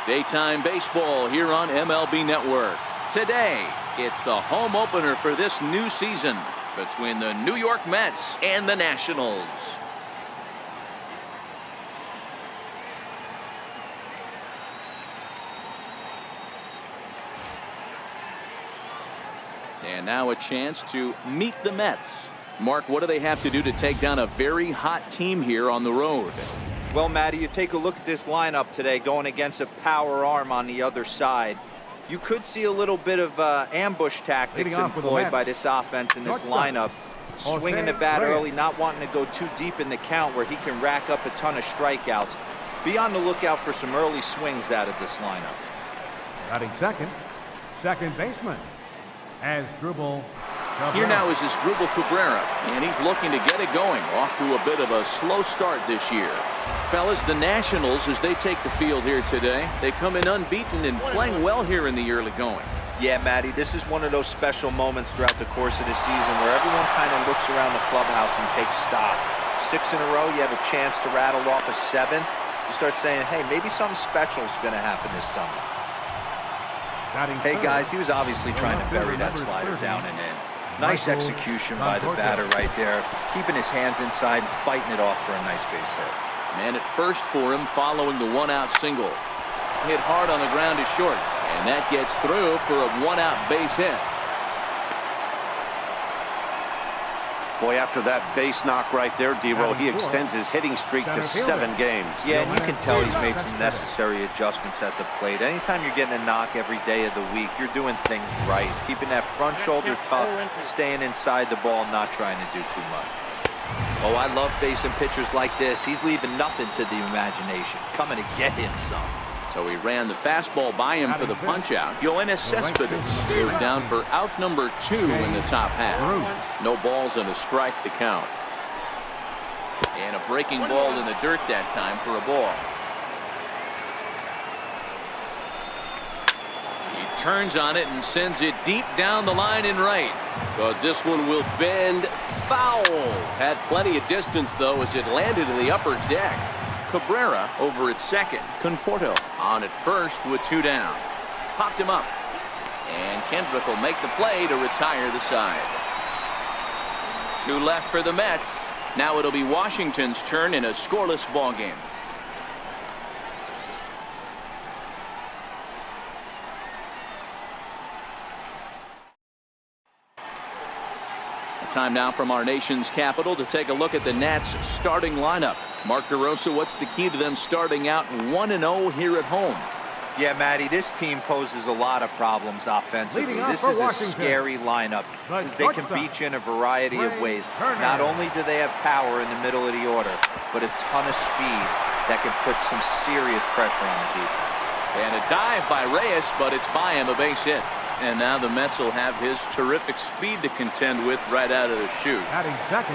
Daytime baseball here on MLB Network. Today, it's the home opener for this new season between the New York Mets and the Nationals. And now a chance to meet the Mets. Mark, what do they have to do to take down a very hot team here on the road? Well, Matty, you take a look at this lineup today going against a power arm on the other side. You could see a little bit of ambush tactics employed by this offense in this lineup. Swinging the bat early, not wanting to go too deep in the count where he can rack up a ton of strikeouts. Be on the lookout for some early swings out of this lineup. Batting second baseman, Asdrubal. Here now is Asdrubal Cabrera, and he's looking to get it going. Off to a bit of a slow start this year. Fellas, the Nationals, as they take the field here today, they come in unbeaten and playing well here in the early going. Yeah, Matty, this is one of those special moments throughout the course of the season where everyone kind of looks around the clubhouse and takes stock. 6 in a row, you have a chance to rattle off a 7. You start saying, hey, maybe something special is going to happen this summer. Hey, guys, he was obviously trying to bury that slider down and in. Nice execution by the batter right there, keeping his hands inside and fighting it off for a nice base hit. Man at first for him following the one-out single. Hit hard on the ground to short, and that gets through for a one-out base hit. Boy, after that base knock right there, D-Roll, he extends his hitting streak to 7 games. Yeah, and you can tell he's made some necessary adjustments at the plate. Anytime you're getting a knock every day of the week, you're doing things right. Keeping that front shoulder tough, staying inside the ball, not trying to do too much. Oh, I love facing pitchers like this. He's leaving nothing to the imagination. Coming to get him some. So he ran the fastball by him for the punch-out. Yoenis Cespedes goes down for out number 2 in the top half. No balls and a strike to count. And a breaking ball in the dirt that time for a ball. He turns on it and sends it deep down the line in right. But this one will bend foul. Had plenty of distance, though, as it landed in the upper deck. Cabrera over at second. Conforto on at first with 2 down. Popped him up. And Kendrick will make the play to retire the side. 2 left for the Mets. Now it'll be Washington's turn in a scoreless ball game. Time now from our nation's capital to take a look at the Nats starting lineup. Mark DeRosa, what's the key to them starting out 1-0 here at home? Yeah, Matty, this team poses a lot of problems offensively. This is a scary lineup because they can beat you in a variety of ways. Not only do they have power in the middle of the order, but a ton of speed that can put some serious pressure on the defense. And a dive by Reyes, but it's by him, a base hit. And now the Mets will have his terrific speed to contend with right out of the chute. Batting second,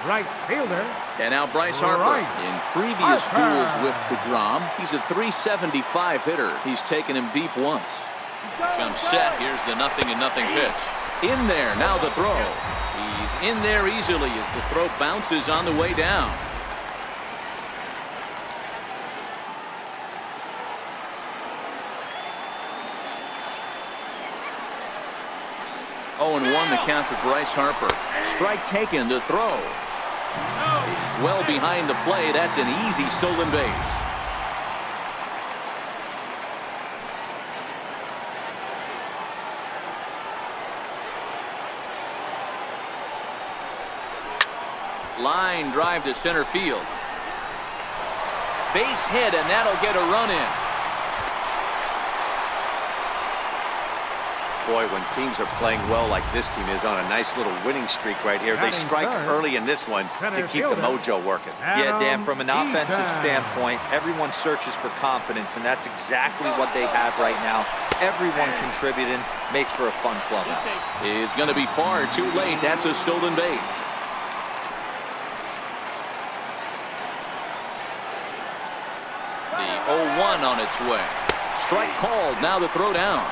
right fielder. And now Bryce Harper. In previous duels with DeGrom, he's a .375 hitter. He's taken him deep once. Comes set. Here's the 0-0 pitch. In there. Now the throw. He's in there easily as the throw bounces on the way down. Oh, and 1 the count to Bryce Harper. Strike taken, the throw. He's well behind the play. That's an easy stolen base. Line drive to center field. Base hit, and that'll get a run in. Boy, when teams are playing well like this team is on a nice little winning streak right here, they strike early in this one to keep the mojo working. Yeah, Dan, from an offensive standpoint, everyone searches for confidence, and that's exactly what they have right now. Everyone contributing makes for a fun clubhouse. Is going to be far too late. That's a stolen base. The 0-1 on its way. Strike called. Now the throw down.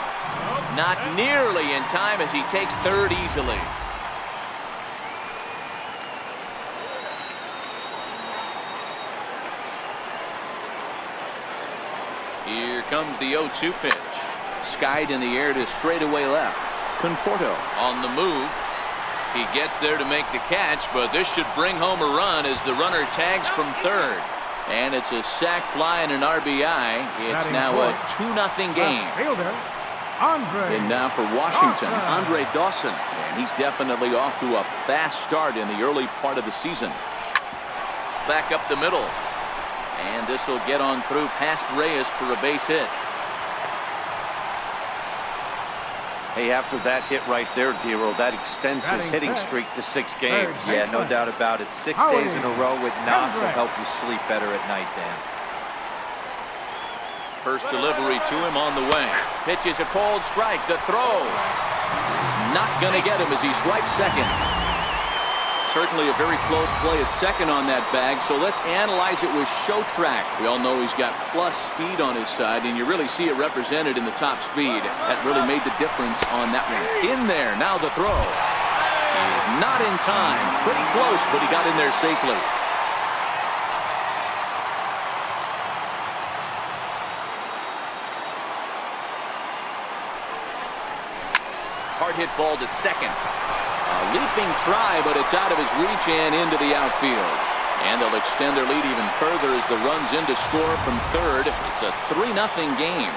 Not nearly in time as he takes third easily. Here comes the 0-2 pitch. Skied in the air to straightaway left. Conforto on the move. He gets there to make the catch, but this should bring home a run as the runner tags from third. And it's a sac fly and an RBI. It's now a 2-0 game. Fielder, Andre. And now for Washington, Andre Dawson. And he's definitely off to a fast start in the early part of the season. Back up the middle. And this will get on through past Reyes for a base hit. Hey, after that hit right there, Dero, that extends his hitting streak to 6 games. Yeah, no doubt about it. 6 days in a row with knocks will help you sleep better at night, Dan. First delivery to him on the way. Pitch is a cold strike. The throw. Not going to get him as he strikes second. Certainly a very close play at second on that bag, so let's analyze it with show track. We all know he's got plus speed on his side, and you really see it represented in the top speed. That really made the difference on that one. In there, now the throw. He is not in time. Pretty close, but he got in there safely. Hard hit ball to second. A leaping try, but it's out of his reach and into the outfield. And they'll extend their lead even further as the run's in to score from third. It's a 3-0 game.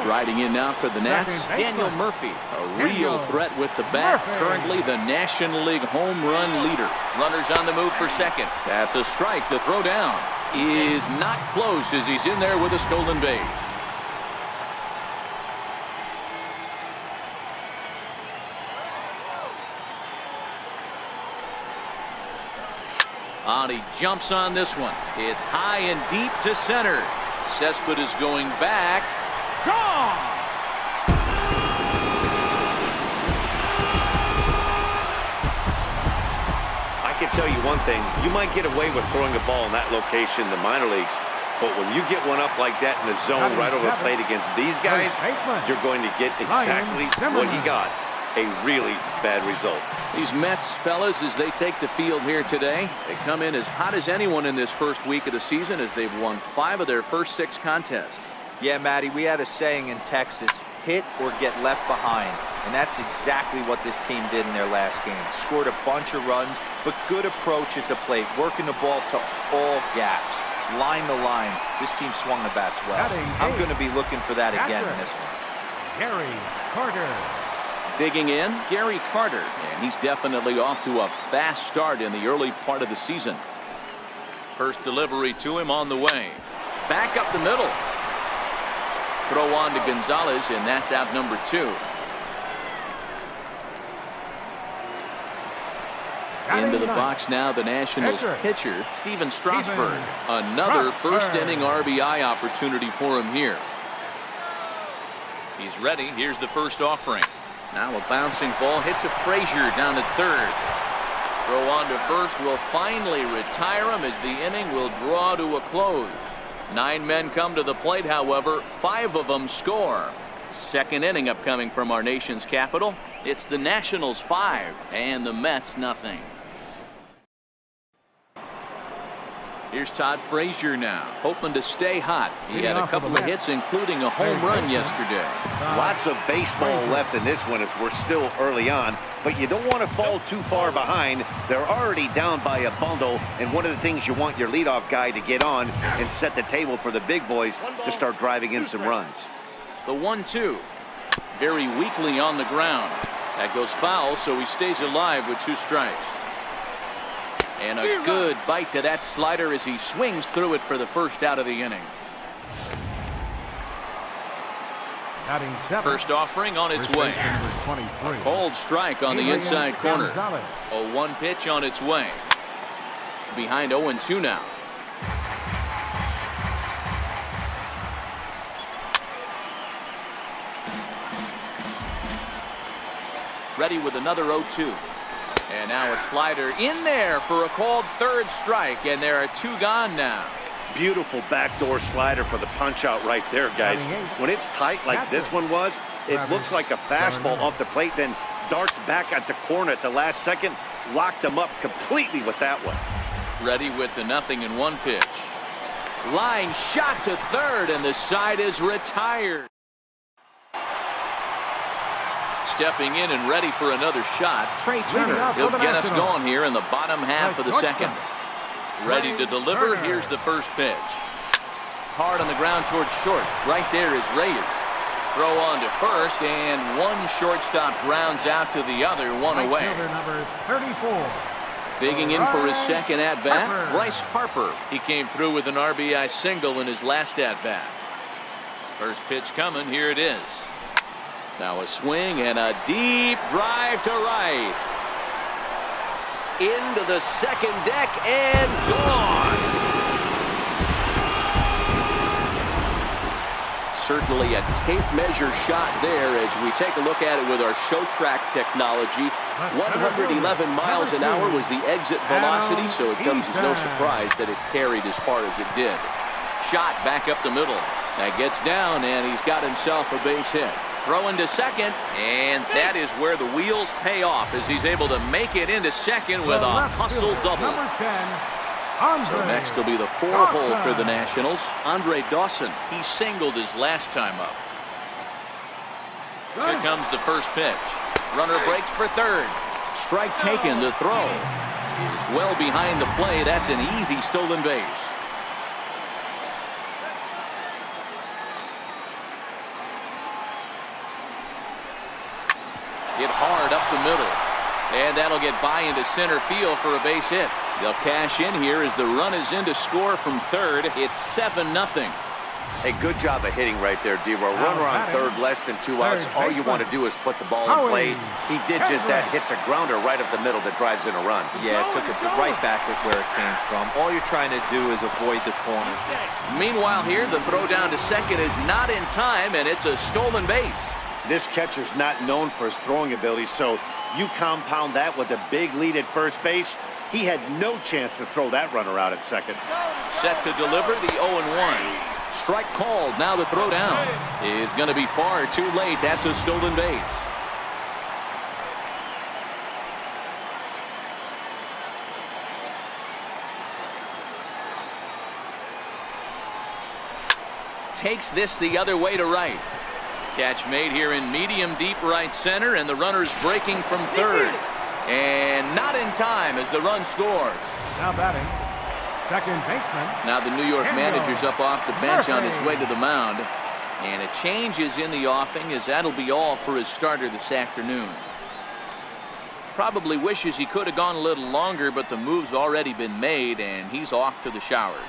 Striding in now for the Nats, Daniel Murphy. A real threat with the bat. Currently the National League home run leader. Runners on the move for second. That's a strike. The throw down is not close as he's in there with a stolen base. He jumps on this one. It's high and deep to center. Cespedes is going back. Gone! I can tell you one thing. You might get away with throwing a ball in that location in the minor leagues, but when you get one up like that in the zone right over the plate against these guys, you're going to get exactly what he got. A really bad result. These Mets fellas, as they take the field here today, they come in as hot as anyone in this first week of the season as they've won 5 of their first 6 contests. Yeah, Matty, we had a saying in Texas, hit or get left behind. And that's exactly what this team did in their last game. Scored a bunch of runs, but good approach at the plate, working the ball to all gaps. Line to line. This team swung the bats well. I'm going to be looking for that again in this one. Gary Carter. Digging in, Gary Carter, and he's definitely off to a fast start in the early part of the season. First delivery to him on the way. Back up the middle. Throw on to Gonzalez, and that's out number 2. Into the box now, the Nationals pitcher, Steven Strasburg. Another first-inning RBI opportunity for him here. He's ready. Here's the first offering. Now a bouncing ball hit to Frazier down at third. Throw on to first will finally retire him as the inning will draw to a close. 9 men come to the plate, however, 5 of them score. Second inning upcoming from our nation's capital. It's the Nationals 5 and the Mets nothing. Here's Todd Frazier now, hoping to stay hot. He had a couple of hits, including a home run yesterday. Lots of baseball left in this one as we're still early on, but you don't want to fall too far behind. They're already down by a bundle, and one of the things you want your leadoff guy to get on and set the table for the big boys to start driving in some runs. The 1-2, very weakly on the ground. That goes foul, so he stays alive with 2 strikes. And a good bite to that slider as he swings through it for the first out of the inning. First offering on its way. A cold strike on the inside corner. A 1 pitch on its way. Behind 0-2 now. Ready with another 0-2. And now a slider in there for a called third strike, and there are 2 gone now. Beautiful backdoor slider for the punch out right there, guys. When it's tight like this one was, it looks like a fastball off the plate, then darts back at the corner at the last second. Locked him up completely with that one. Ready with the 0-1 pitch. Line shot to third, and the side is retired. Stepping in and ready for another shot, Trey Turner. He'll get us going here in the bottom half of the second. Ready to deliver. Here's the first pitch. Hard on the ground towards short. Right there is Reyes. Throw on to first, and one shortstop grounds out to the other, one away. Number 34. Digging in for his second at-bat, Bryce Harper. He came through with an RBI single in his last at-bat. First pitch coming. Here it is. Now a swing and a deep drive to right. Into the second deck and gone. Certainly a tape measure shot there as we take a look at it with our show track technology. 111 miles an hour was the exit velocity, so it comes as no surprise that it carried as far as it did. Shot back up the middle. That gets down, and he's got himself a base hit. Throw into second, and that is where the wheels pay off as he's able to make it into second with a hustle double. Number 10. So next will be the 4-hole for the Nationals. Andre Dawson. He singled his last time up. Here comes the first pitch. Runner breaks for third. Strike taken. The throw is well behind the play. That's an easy stolen base. Hit hard up the middle. And that'll get by into center field for a base hit. They'll cash in here as the run is in to score from third. It's 7-0. Hey, good job of hitting right there, D-Row. Runner on third, less than 2 outs. All you want to do is put the ball in play. He did just that. Hits a grounder right up the middle that drives in a run. Yeah, it took it right back at where it came from. All you're trying to do is avoid the corner. Meanwhile here, the throw down to second is not in time, and it's a stolen base. This catcher's not known for his throwing ability, so you compound that with a big lead at first base. He had no chance to throw that runner out at second. Set to deliver the 0-1. Strike called. Now the throw down is going to be far too late. That's a stolen base. Takes this the other way to right. Catch made here in medium deep right center, and the runner's breaking from third. And not in time as the run scores. Now batting, second baseman. Now the New York manager's up off the bench on his way to the mound. And a change is in the offing, as that'll be all for his starter this afternoon. Probably wishes he could have gone a little longer, but the move's already been made, and he's off to the showers.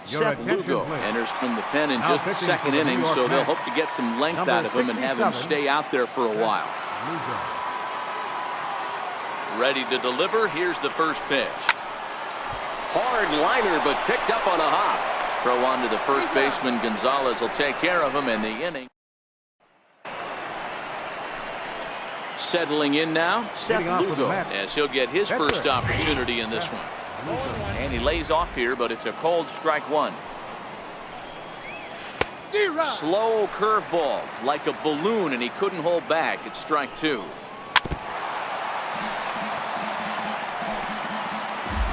Seth Lugo enters from the pen in just the second inning, so they'll hope to get some length out of him and have him stay out there for a while. Ready to deliver. Here's the first pitch. Hard liner, but picked up on a hop. Throw on to the first baseman. Gonzalez will take care of him in the inning. Settling in now, Seth Lugo, as he'll get his first opportunity in this one. And he lays off here, but it's a cold strike one. Slow curveball, like a balloon, and he couldn't hold back. It's strike two.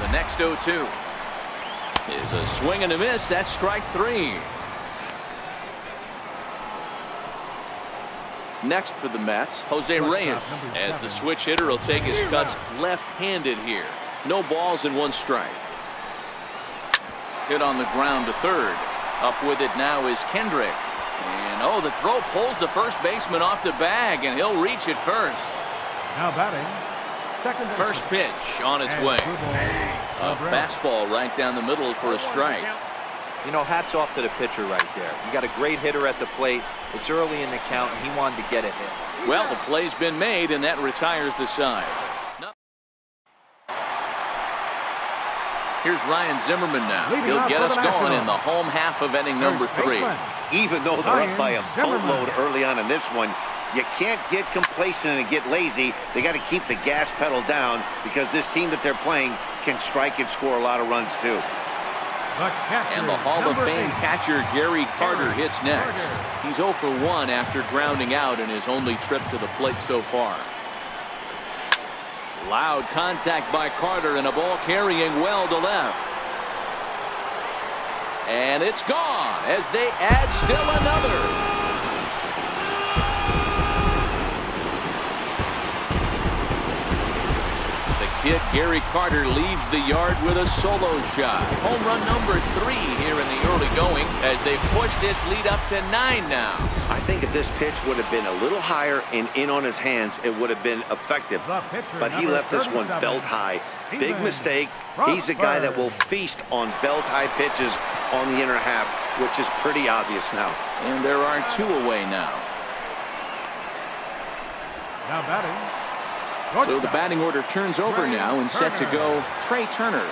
The next 0-2 is a swing and a miss. That's strike three. Next for the Mets, Jose Reyes, as the switch hitter will take his cuts left-handed here. No balls and one strike. Hit on the ground to third. Up with it now is Kendrick. And oh, the throw pulls the first baseman off the bag, and he'll reach it first. Now batting, second. First pitch on its way. A fastball right down the middle for a strike. You know, hats off to the pitcher right there. You got a great hitter at the plate. It's early in the count, and he wanted to get a hit. Well, the play's been made, and that retires the side. Here's Ryan Zimmerman now. He'll get us going in the home half of inning number 3. Even though they're up by a boatload early on in this one, you can't get complacent and get lazy. They got to keep the gas pedal down because this team that they're playing can strike and score a lot of runs too. And the Hall of Fame catcher Gary Carter hits next. He's 0 for 1 after grounding out in his only trip to the plate so far. Loud contact by Carter and a ball carrying well to left. And it's gone as they add still another. Kid Gary Carter leaves the yard with a solo shot. Home run number 3 here in the early going as they push this lead up to 9 now. I think if this pitch would have been a little higher and in on his hands, it would have been effective. But he left this one belt high. Big mistake. He's a guy that will feast on belt high pitches on the inner half, which is pretty obvious now. And there are 2 away now. Now batting. So the batting order turns over now and set to go Trey Turner.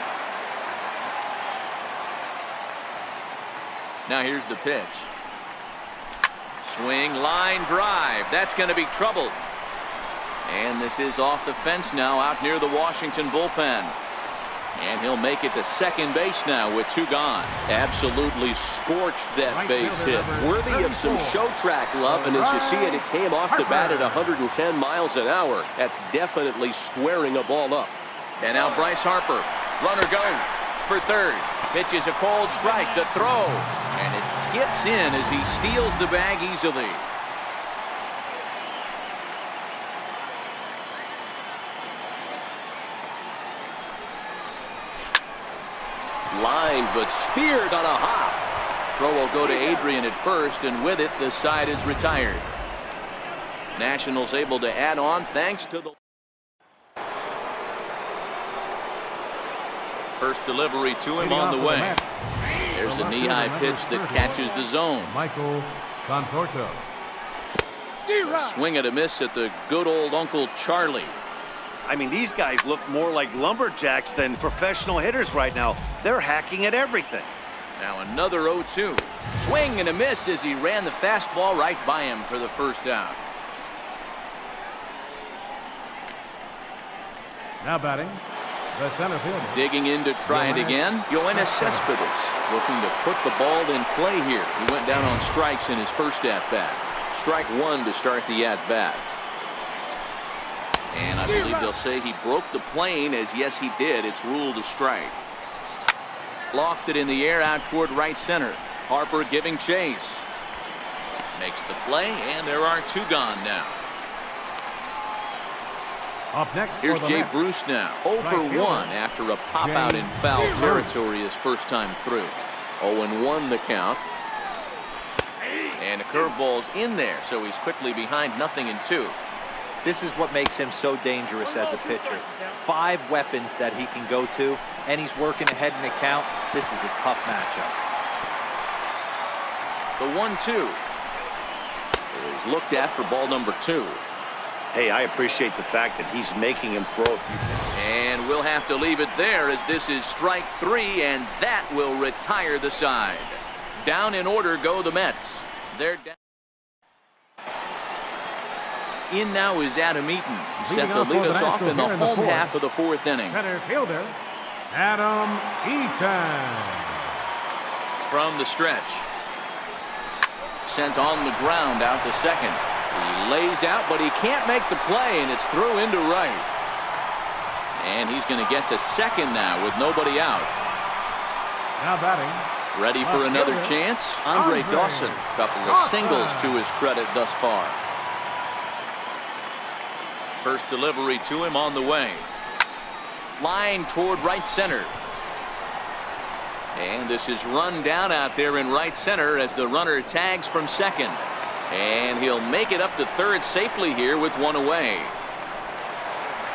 Now here's the pitch. Swing, line drive. That's going to be trouble. And this is off the fence now out near the Washington bullpen. And he'll make it to second base now with 2 gone. Absolutely scorched that base hit. Worthy of some show track love, and as you see it, it came off the bat at 110 miles an hour. That's definitely squaring a ball up. And now Bryce Harper. Runner goes for third. Pitches a cold strike. The throw. And it skips in as he steals the bag easily. Line, but speared on a hop. Throw will go to Adrian at first, and with it, the side is retired. Nationals able to add on thanks to the first delivery to him on the way. There's a knee-high pitch that catches the zone. Michael Conforto. Swing and a miss at the good old Uncle Charlie. I mean, these guys look more like lumberjacks than professional hitters right now. They're hacking at everything. Now another 0-2. Swing and a miss as he ran the fastball right by him for the first out. Now batting, the center fielder. Digging in to try it again. Yoenis Cespedes looking to put the ball in play here. He went down on strikes in his first at-bat. Strike 1 to start the at-bat. And I believe they'll say he broke the plane, as yes he did. It's ruled a strike. Lofted in the air out toward right center. Harper giving chase. Makes the play, and there are 2 gone now. Up next, here's Jay Bruce now. 0 for 1 after a pop out in foul territory his first time through. 0-1 the count. And a curveball's in there, so he's quickly behind 0-2. This is what makes him so dangerous as a pitcher. 5 weapons that he can go to, and he's working ahead in the count. This is a tough matchup. The 1-2 is looked at for ball number 2. Hey, I appreciate the fact that he's making him throw. And we'll have to leave it there as this is strike 3, and that will retire the side. Down in order go the Mets. They're down. In now is Adam Eaton. He set to lead us off in the home half of the 4th inning. Center fielder, Adam Eaton. From the stretch. Sent on the ground out to second. He lays out, but he can't make the play, and it's through into right. And he's going to get to second now with nobody out. Now batting. Ready for another chance? Andre Dawson. Couple of singles to his credit thus far. First delivery to him on the way. Line toward right center. And this is run down out there in right center as the runner tags from second. And he'll make it up to third safely here with 1 away.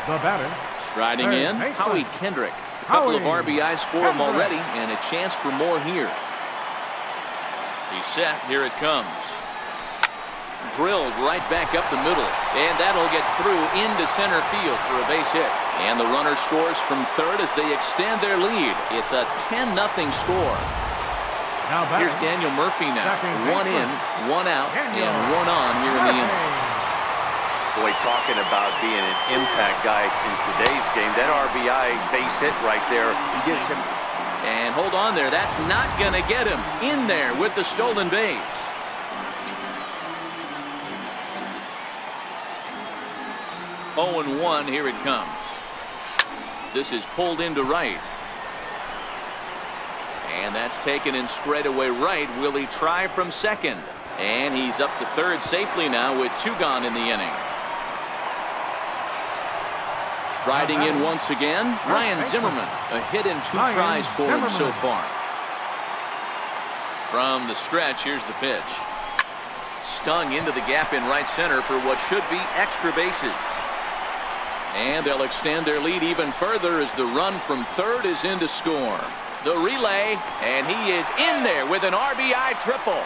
The batter. Striding in, Howie Kendrick. A couple of RBIs for him already, and a chance for more here. He's set. Here it comes. Drilled right back up the middle, and that'll get through into center field for a base hit. And the runner scores from third as they extend their lead. It's a 10-0 score. Now here's Daniel Murphy now. 1 in, 1 out, and 1 on here in the inning. Boy, talking about being an impact guy in today's game, that RBI base hit right there gives him. And hold on there, that's not going to get him in there with the stolen base. Oh, and 1, here it comes. This is pulled into right. And that's taken in straightaway right. Will he try from second? And he's up to third safely now with 2 gone in the inning. Riding in once again, Ryan Zimmerman. A hit and 2 tries for him so far. From the stretch, here's the pitch. Stung into the gap in right center for what should be extra bases. And they'll extend their lead even further as the run from third is in to score. The relay, and he is in there with an RBI triple.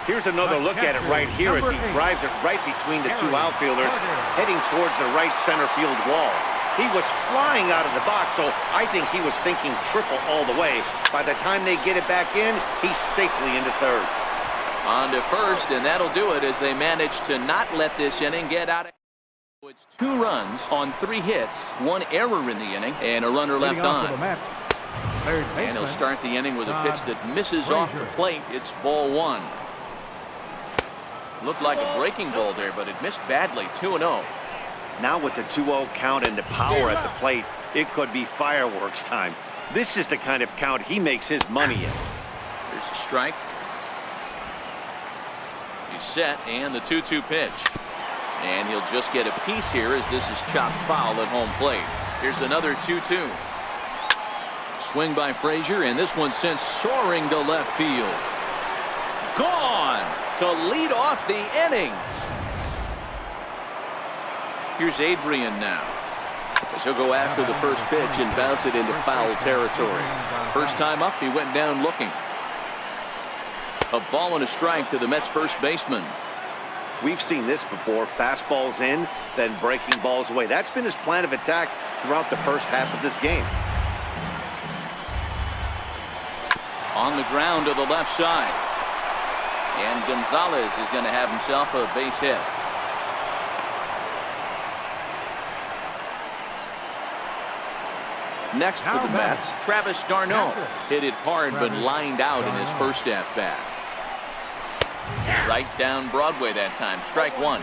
Here's another look at it right here as he drives it right between the 2 outfielders, heading towards the right center field wall. He was flying out of the box, so I think he was thinking triple all the way. By the time they get it back in, he's safely into third. On to first, and that'll do it as they manage to not let this inning get out of. It's 2 runs on 3 hits, 1 error in the inning, and a runner left on. And he'll start the inning with a pitch that misses off the plate. It's ball 1. Looked like a breaking ball there, but it missed badly. 2-0. Now with the 2-0 count and the power at the plate, it could be fireworks time. This is the kind of count he makes his money in. There's a strike. He's set, and the 2-2 pitch. And he'll just get a piece here as this is chopped foul at home plate. Here's another 2-2. Swing by Frazier, and this one sent soaring to left field. Gone to lead off the inning. Here's Adrian now. As he'll go after the first pitch and bounce it into foul territory. First time up, he went down looking. A ball and a strike to the Mets first baseman. We've seen this before. Fastballs in, then breaking balls away. That's been his plan of attack throughout the first half of this game. On the ground to the left side. And Gonzalez is going to have himself a base hit. Next for the Mets, Travis d'Arnaud. Hit it hard but lined out in his first at-bat. Right down Broadway that time. Strike 1.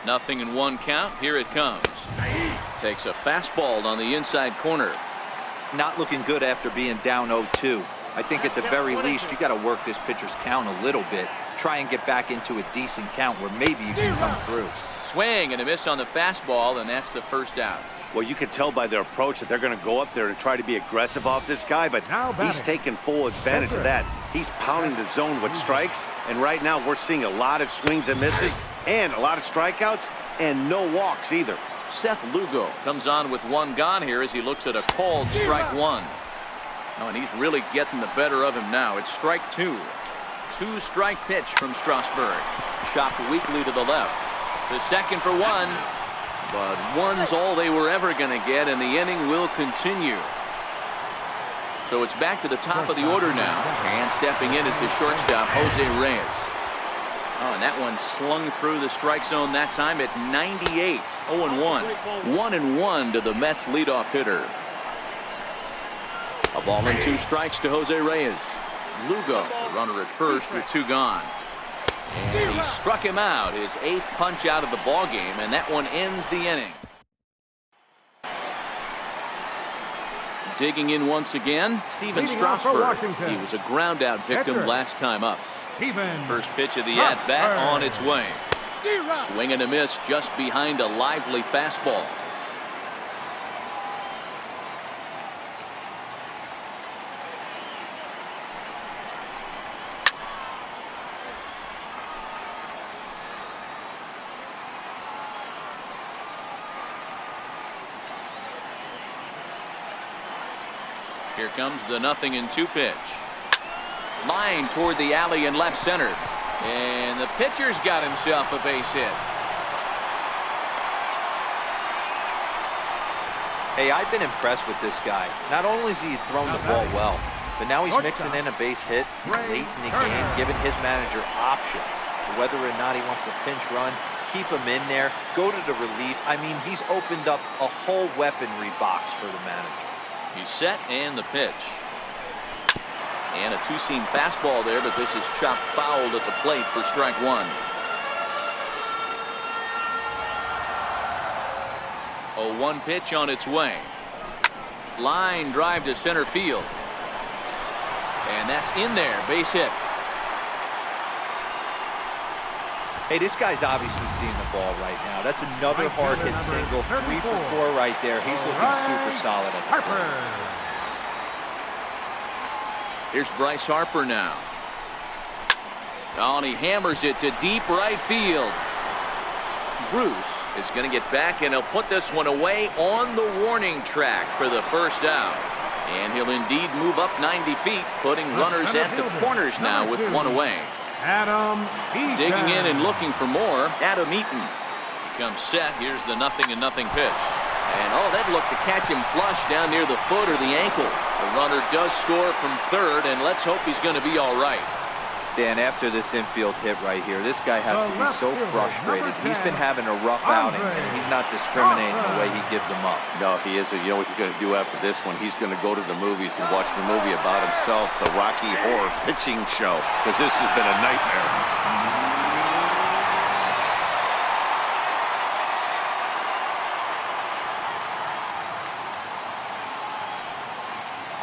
Nothing in 1 count. Here it comes. Takes a fastball on the inside corner. Not looking good after being down 0-2. I think at the very least you got to work this pitcher's count a little bit. Try and get back into a decent count where maybe you can come through. Swing and a miss on the fastball, and that's the first out. Well, you can tell by their approach that they're going to go up there to try to be aggressive off this guy, but he's taking full advantage of that. He's pounding the zone with strikes, and right now we're seeing a lot of swings and misses and a lot of strikeouts and no walks either. Seth Lugo comes on with 1 gone here as he looks at a called strike 1. Oh, and he's really getting the better of him now. It's strike 2. 2-strike pitch from Strasburg. Chopped weakly to the left. The second for 1. But 1's all they were ever going to get, and the inning will continue. So it's back to the top of the order now. And stepping in at the shortstop, Jose Reyes. Oh, and that one slung through the strike zone that time at 98. 0-1. 1-1 to the Mets leadoff hitter. A ball and 2 strikes to Jose Reyes. Lugo, the runner at first with 2 gone. And he struck him out, his 8th punch out of the ball game, and that one ends the inning. Digging in once again, Steven Strasburg. He was a ground out victim last time up. First pitch of the at-bat on its way. Swing and a miss just behind a lively fastball. Here comes the 0-2 pitch. Line toward the alley in left center. And the pitcher's got himself a base hit. Hey, I've been impressed with this guy. Not only has he thrown the ball well, but now he's mixing in a base hit late in the game, giving his manager options. Whether or not he wants to pinch run, keep him in there, go to the relief. I mean, he's opened up a whole weaponry box for the manager. He's set, and the pitch. And a two-seam fastball there, but this is chopped fouled at the plate for strike one. 0-1 pitch on its way. Line drive to center field. And that's in there. Base hit. Hey, this guy's obviously seeing the ball right now. That's another hard hit single. 3 for 4 right there. He's looking super solid at the plate. Here's Bryce Harper now. Oh, and he hammers it to deep right field. Bruce is going to get back, and he'll put this one away on the warning track for the first out. And he'll indeed move up 90 feet, putting runners at the corners now with one away. Adam Eaton. Digging in and looking for more, Adam Eaton. He comes set. Here's the 0-0 pitch. And oh, that looked to catch him flush down near the foot or the ankle. The runner does score from third, and let's hope he's going to be all right. Dan, after this infield hit right here, this guy has to be so frustrated. He's been having a rough outing, and he's not discriminating the way he gives them up. No, he isn't. You know what he's going to do after this one? He's going to go to the movies and watch the movie about himself, the Rocky Horror Pitching Show, because this has been a nightmare.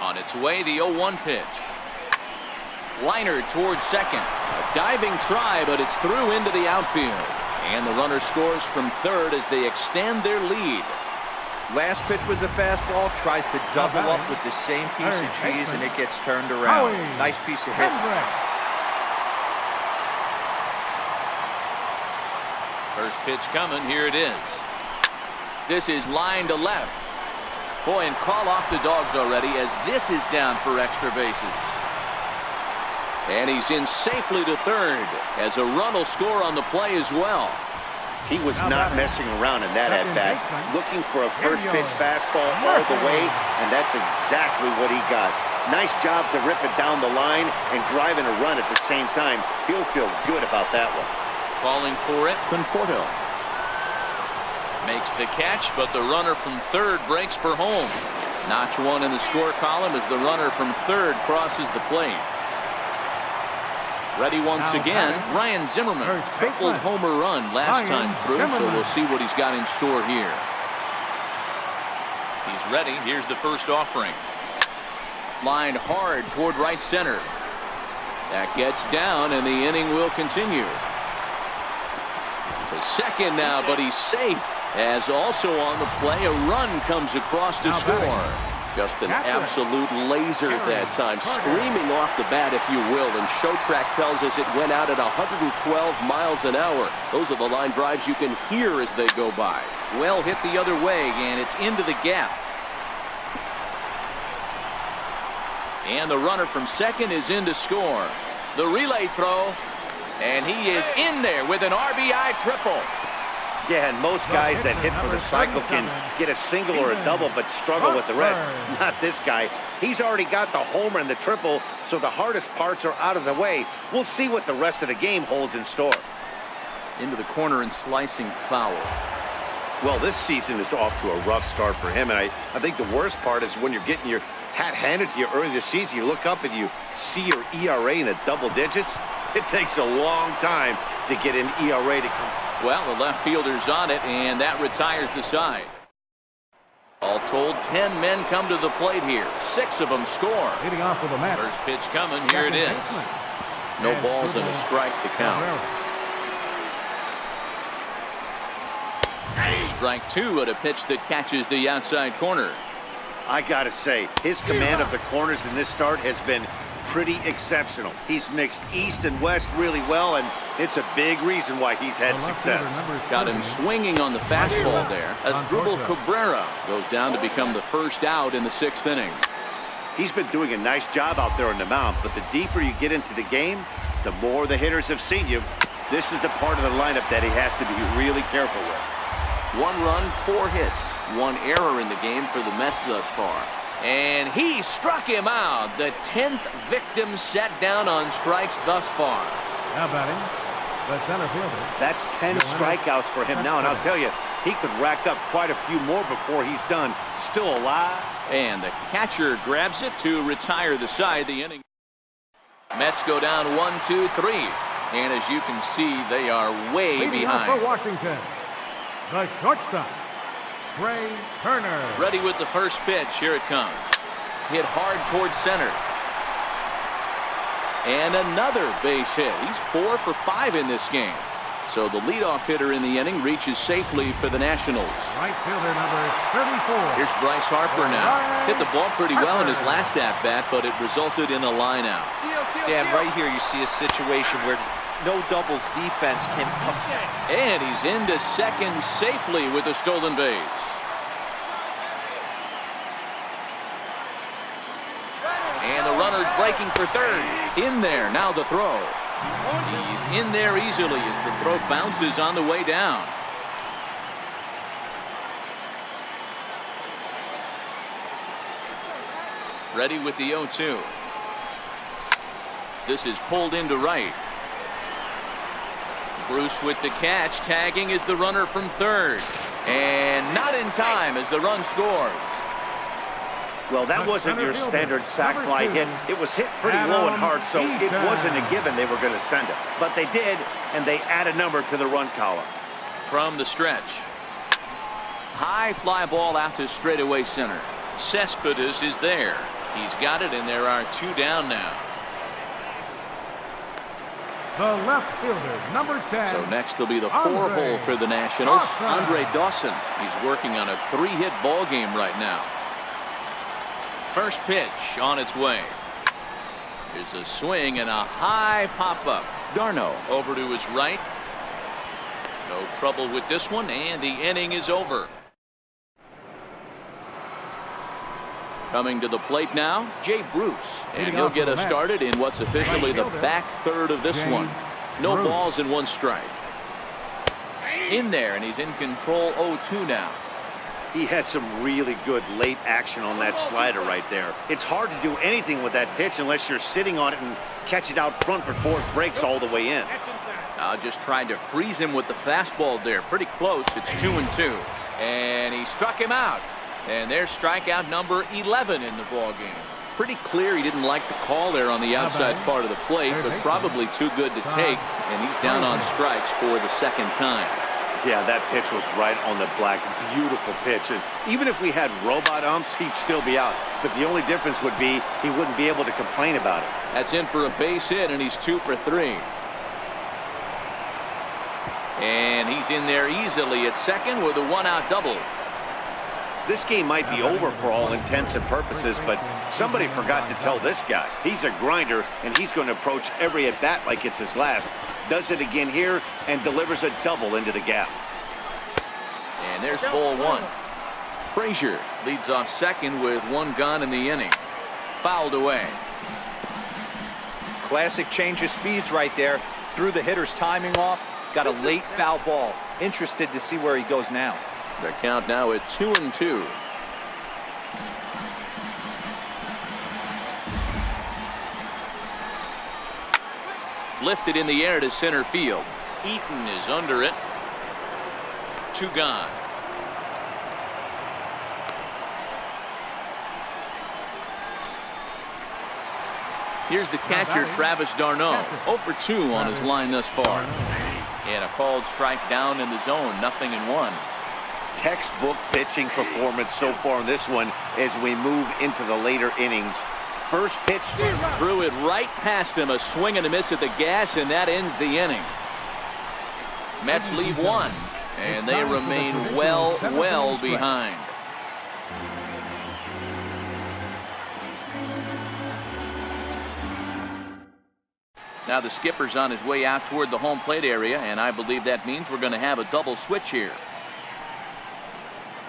On its way, the 0-1 pitch. Liner towards second. A diving try, but it's through into the outfield. And the runner scores from third as they extend their lead. Last pitch was a fastball. Tries to double up with the same piece of cheese, and it gets turned around. Nice piece of hit. First pitch coming. Here it is. This is line to left. Boy, and call off the dogs already as this is down for extra bases. And he's in safely to third as a run will score on the play as well. He was not messing around in that at-bat, looking for a first pitch fastball all the way, and that's exactly what he got. Nice job to rip it down the line and driving a run at the same time. He'll feel good about that one. Calling for it, Conforto. Makes the catch, but the runner from third breaks for home. Notch one in the score column as the runner from third crosses the plate. Ready once again, Ryan Zimmerman. Tripled homer run last time through, so we'll see what he's got in store here. He's ready. Here's the first offering. Lined hard toward right center. That gets down, and the inning will continue. To second now, but he's safe. As also on the play, a run comes across to score. Just an absolute laser that time, screaming off the bat, if you will. And Showtrack tells us it went out at 112 miles an hour. Those are the line drives you can hear as they go by. Well hit the other way, and it's into the gap. And the runner from second is in to score. The relay throw, and he is in there with an RBI triple. Yeah, and most guys that hit for the cycle can get a single or a double, but struggle with the rest. Not this guy. He's already got the homer and the triple, so the hardest parts are out of the way. We'll see what the rest of the game holds in store. Into the corner and slicing foul. Well, this season is off to a rough start for him, and I think the worst part is when you're getting your hat handed to you early this season, you look up and you see your ERA in the double digits. It takes a long time to get an ERA to come. Well, the left fielder's on it, and that retires the side. All told, 10 men come to the plate here. 6 of them score. Leading off with a match. First pitch coming. Here it is. No balls and a strike to count. Strike 2 at a pitch that catches the outside corner. I gotta say, his command of the corners in this start has been pretty exceptional. He's mixed east and west really well, and it's a big reason why he's had success. Got him swinging on the fastball there as Dribble Cabrera goes down to become the first out in the 6th inning. He's been doing a nice job out there on the mound, but the deeper you get into the game, the more the hitters have seen you. This is the part of the lineup that he has to be really careful with. 1 run, 4 hits, 1 error in the game for the Mets thus far. And he struck him out. The 10th victim set down on strikes thus far. Now batting, the center fielder. That's 10 strikeouts for him now, and I'll tell you, he could rack up quite a few more before he's done. Still alive. And the catcher grabs it to retire the side. The inning. Mets go down 1, 2, 3. And as you can see, they are way Leading off behind. for Washington, the shortstop, Trey Turner. Ready with the first pitch. Here it comes. Hit hard towards center. And another base hit. He's 4 for 5 in this game. So the leadoff hitter in the inning reaches safely for the Nationals. Right fielder number 34. Here's Bryce Harper now. Hit the ball pretty well in his last at-bat, but it resulted in a line out. Dan, right here you see a situation where no doubles defense can come. And he's into second safely with a stolen base. And the runner's breaking for third. In there, now the throw. He's in there easily as the throw bounces on the way down. Ready with the 0-2. This is pulled into right. Bruce with the catch. Tagging is the runner from third. And not in time as the run scores. Well, that wasn't your standard sac fly hit. It was hit pretty low and hard, so it wasn't a given they were going to send it. But they did, and they add a number to the run column. From the stretch. High fly ball out to straightaway center. Cespedes is there. He's got it, and there are 2 down now. The left fielder, number 10. So next will be the 4-hole for the Nationals. Andre Dawson. He's working on a 3-hit ball game right now. First pitch on its way. Here's a swing and a high pop-up. Darno over to his right. No trouble with this one, and the inning is over. Coming to the plate now, Jay Bruce. And he'll get us started in what's officially the back third of this one. No balls and 1 strike. In there, and he's in control 0-2 now. He had some really good late action on that slider right there. It's hard to do anything with that pitch unless you're sitting on it and catch it out front before it breaks all the way in. Just tried to freeze him with the fastball there. Pretty close. It's 2-2. And he struck him out. And there's strikeout number 11 in the ball game. Pretty clear he didn't like the call there on the outside part of the plate, but probably too good to take. And he's down on strikes for the second time. Yeah, that pitch was right on the black. Beautiful pitch. And even if we had robot umps, he'd still be out. But the only difference would be he wouldn't be able to complain about it. That's in for a base hit, and he's 2 for 3. And he's in there easily at second with a 1-out double. This game might be over for all intents and purposes, but somebody forgot to tell this guy. He's a grinder, and he's going to approach every at-bat like it's his last. Does it again here and delivers a double into the gap. And there's ball 1. Frazier leads off second with 1 gone in the inning. Fouled away. Classic change of speeds right there. Threw the hitter's timing off. Got a late foul ball. Interested to see where he goes now. The count now at 2-2. Lifted in the air to center field. Eaton is under it. 2 gone. Here's the catcher, Travis d'Arnaud. 0 for 2 on his line thus far. And a called strike down in the zone. 0-1. Textbook pitching performance so far in this one as we move into the later innings. First pitch. Threw it right past him. A swing and a miss at the gas, and that ends the inning. Mets leave 1, and they remain well behind. Now the skipper's on his way out toward the home plate area, and I believe that means we're going to have a double switch here.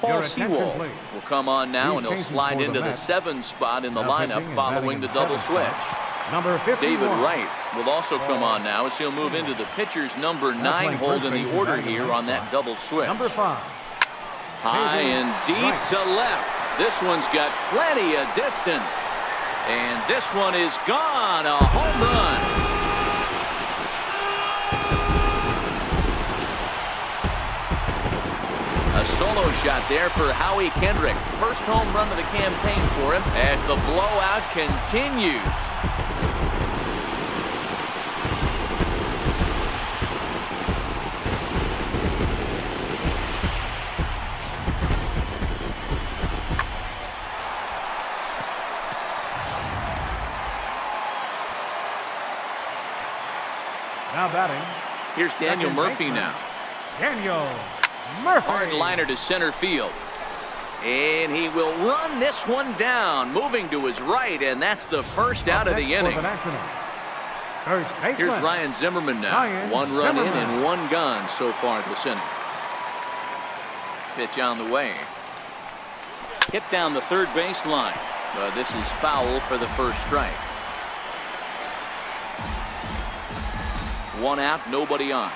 Your Paul attention, Sewell please. will come on now, He's and he'll changing slide for the into the Mets. 7 spot in the Now pitching lineup and following batting the in double seventh switch. spot. Number 51. David Wright will also come on now as he'll move into the pitcher's number 9 playing hold first in base the and order batting in here right on that spot. double switch. Number 5. High David and deep Wright. to left. This one's got plenty of distance. And this one is gone. A home run. A solo shot there for Howie Kendrick. First home run of the campaign for him as the blowout continues. Now batting. Here's Daniel Second Murphy baseman, now. Daniel Murphy. Hard liner to center field. And he will run this one down, moving to his right, and that's the first out of the Next for inning. the Nationals. First baseman. Here's Ryan Zimmerman now. Ryan 1 run in Zimmerman. and 1 gone so far this inning. Pitch on the way. Hit down the third baseline. But this is foul for the first strike. 1 out, nobody on.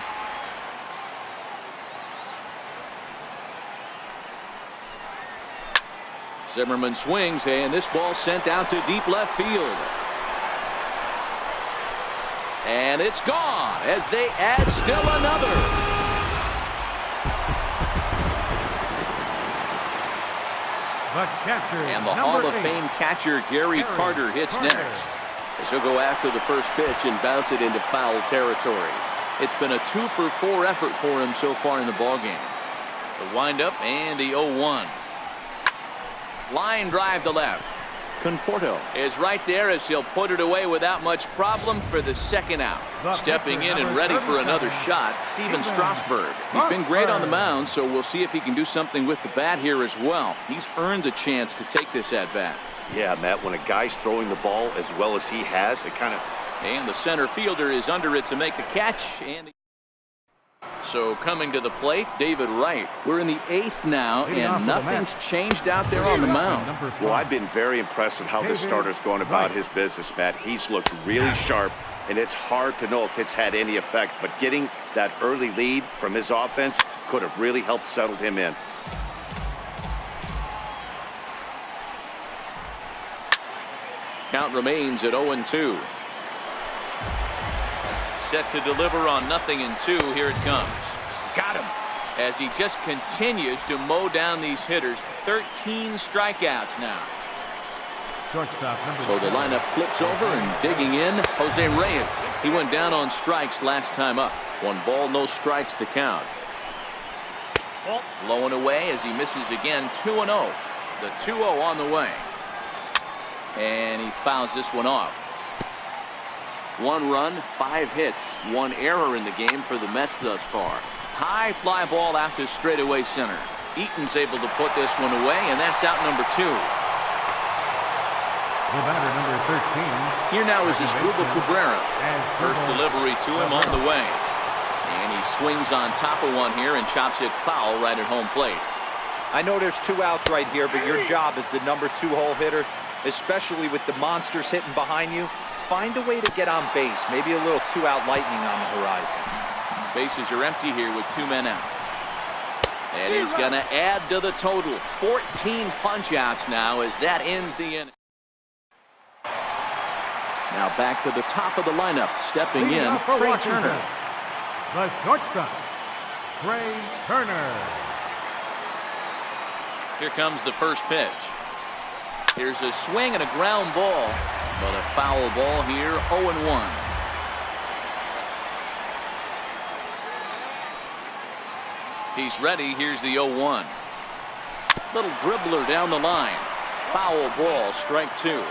Zimmerman swings, and this ball sent out to deep left field. And it's gone as they add still another. The catcher. And the number Hall of 8. Fame catcher Gary Carter hits next. As he'll go after the first pitch and bounce it into foul territory. It's been a 2-for-4 effort for him so far in the ballgame. The windup and the 0-1. Line drive to left. Conforto is right there as he'll put it away without much problem for the second out. The Stepping pitcher, in and number ready for another 37, shot, Steven Steven Strasburg. He's been great on the Strasburg. mound, so we'll see if he can do something with the bat here as well. He's earned the chance to take this at bat. Yeah, Matt, when a guy's throwing the ball as well as he has, it kind of... And the center fielder is under it to make the catch. And so coming to the plate, David Wright. We're in the 8th now, Leading off and for the nothing's Mets. changed out there on the mound. Number 5. Well, I've been very impressed with how this David starter's going about Wright. his business, Matt. He's looked really sharp, and it's hard to know if it's had any effect, but getting that early lead from his offense could have really helped settle him in. Count remains at 0-2. Set to deliver on 0-2. Here it comes. Got him. As he just continues to mow down these hitters. 13 strikeouts now. Shortstop number So the 7. lineup flips over and digging in, Jose Reyes. He went down on strikes last time up. 1 ball, no strikes the count. Blowing away as he misses again. 2-0. The 2-0 on the way. And he fouls this one off. 1 run, 5 hits, 1 error in the game for the Mets thus far. High fly ball out to straightaway center. Eaton's able to put this one away, and that's out number 2. The batter number 13. Here now is Asdrubal Cabrera. And First Asdrubal delivery to him on the way. And he swings on top of one here and chops it foul right at home plate. I know there's 2 outs right here, but your job as the number 2 hole hitter, especially with the monsters hitting behind you, find a way to get on base. Maybe a little 2-out lightning on the horizon. Bases are empty here with 2 men out. And he's going to add to the total. 14 punch-outs now as that ends the inning. Now back to the top of the lineup. Stepping Leading in, off for Trey Washington, Turner. The shortstop, Trey Turner. Here comes the first pitch. Here's a swing and a ground ball. But a foul ball here, 0-1. He's ready. Here's the 0-1. Little dribbler down the line. Foul ball, strike 2.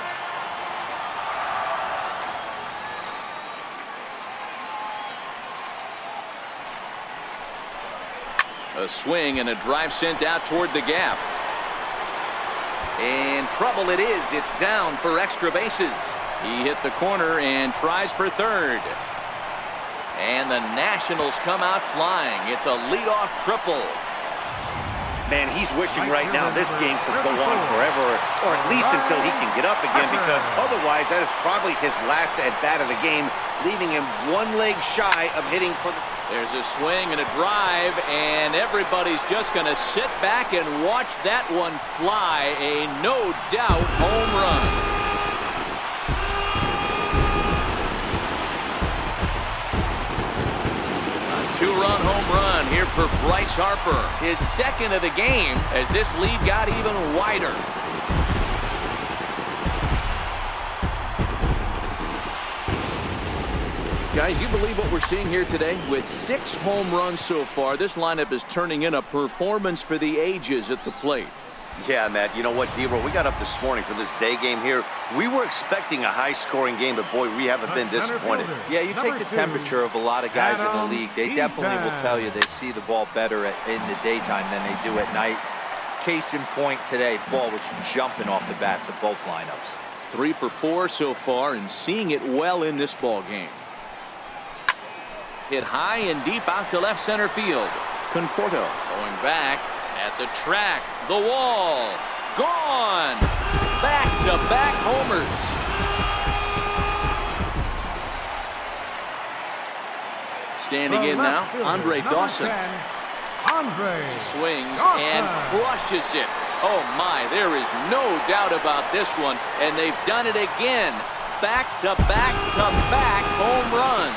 A swing and a drive sent out toward the gap. And trouble it is. It's down for extra bases. He hit the corner and tries for third. And the Nationals come out flying. It's a leadoff triple. Man, he's wishing right now this game could go on forever, or at least until he can get up again, because otherwise that is probably his last at-bat of the game, leaving him one leg shy of hitting for the... There's a swing and a drive, and everybody's just going to sit back and watch that one fly. A no-doubt home run. Two-run home run here for Bryce Harper. His second of the game as this lead got even wider. Guys, you believe what we're seeing here today? With 6 home runs so far, this lineup is turning in a performance for the ages at the plate. Yeah, Matt, you know what, Dero, we got up this morning for this day game here. We were expecting a high-scoring game, but boy, we haven't been disappointed. Yeah, you take the temperature of a lot of guys in the league. They definitely will tell you they see the ball better in the daytime than they do at night. Case in point today, ball was jumping off the bats of both lineups. 3 for 4 so far and seeing it well in this ball game. Hit high and deep out to left center field. Conforto going back at the track. The wall. Gone. Back-to-back homers. Standing in now, Andre Dawson. Swings and crushes it. Oh my, there is no doubt about this one. And they've done it again. Back-to-back-to-back home runs.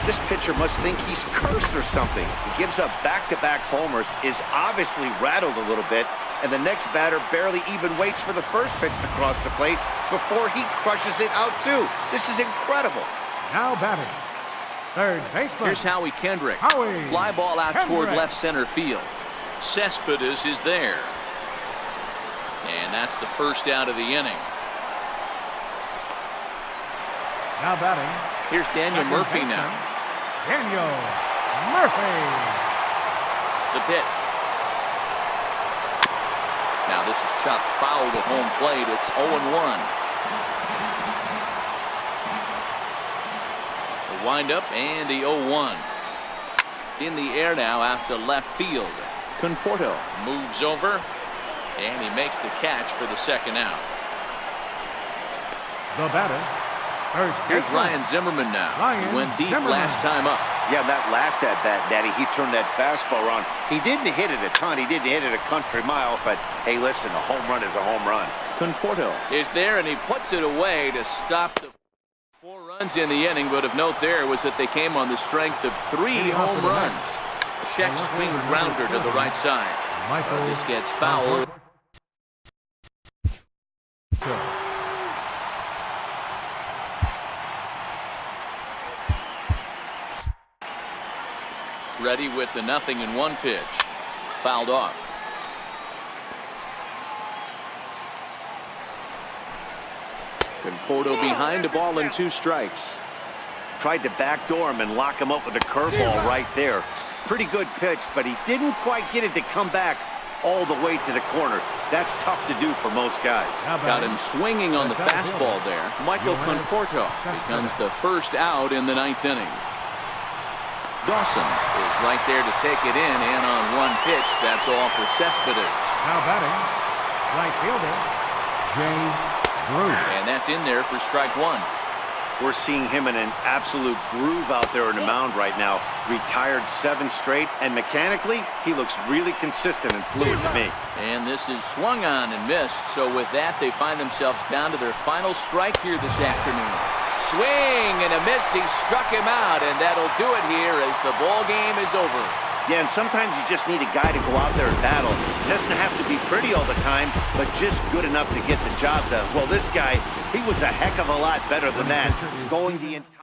This pitcher must think he's cursed or something. He gives up back-to-back homers, is obviously rattled a little bit, and the next batter barely even waits for the first pitch to cross the plate before he crushes it out too. This is incredible. Now batting, third baseman. Here's Howie Kendrick. Howie Fly ball out Kendrick. toward left center field. Cespedes is there. And that's the first out of the inning. Now batting, Here's Daniel second Murphy baseman, now. Daniel Murphy. The pitch. Now this is chopped foul to home plate. It's 0-1. The windup and the 0-1. In the air now out to left field. Conforto moves over and he makes the catch for the second out. The batter. Here's Ryan Zimmerman now. He went deep last time up. Yeah, that last at-bat, Daddy, he turned that fastball around. He didn't hit it a ton. He didn't hit it a country mile, but hey, listen, a home run is a home run. Conforto is there, and he puts it away to stop the 4 runs in the inning. But of note there was that they came on the strength of 3 home runs. A check swing grounder to the right side. This gets fouled. Ready with the 0-1 pitch. Fouled off. Conforto behind the ball and 2 strikes. Tried to backdoor him and lock him up with a curveball right there. Pretty good pitch, but he didn't quite get it to come back all the way to the corner. That's tough to do for most guys. Got him swinging on the fastball there. Michael Conforto becomes the first out in the 9th inning. Dawson is right there to take it in, and on 1 pitch, that's all for Cespedes. Now batting, right fielder, Jay Bruce. And that's in there for strike 1. We're seeing him in an absolute groove out there in the mound right now. Retired 7 straight, and mechanically, he looks really consistent and fluid to me. And this is swung on and missed, so with that, they find themselves down to their final strike here this afternoon. Swing and a miss. He struck him out, and that'll do it here as the ball game is over. Yeah, and sometimes you just need a guy to go out there and battle. It doesn't have to be pretty all the time, but just good enough to get the job done. Well, this guy, he was a heck of a lot better than that, going the entire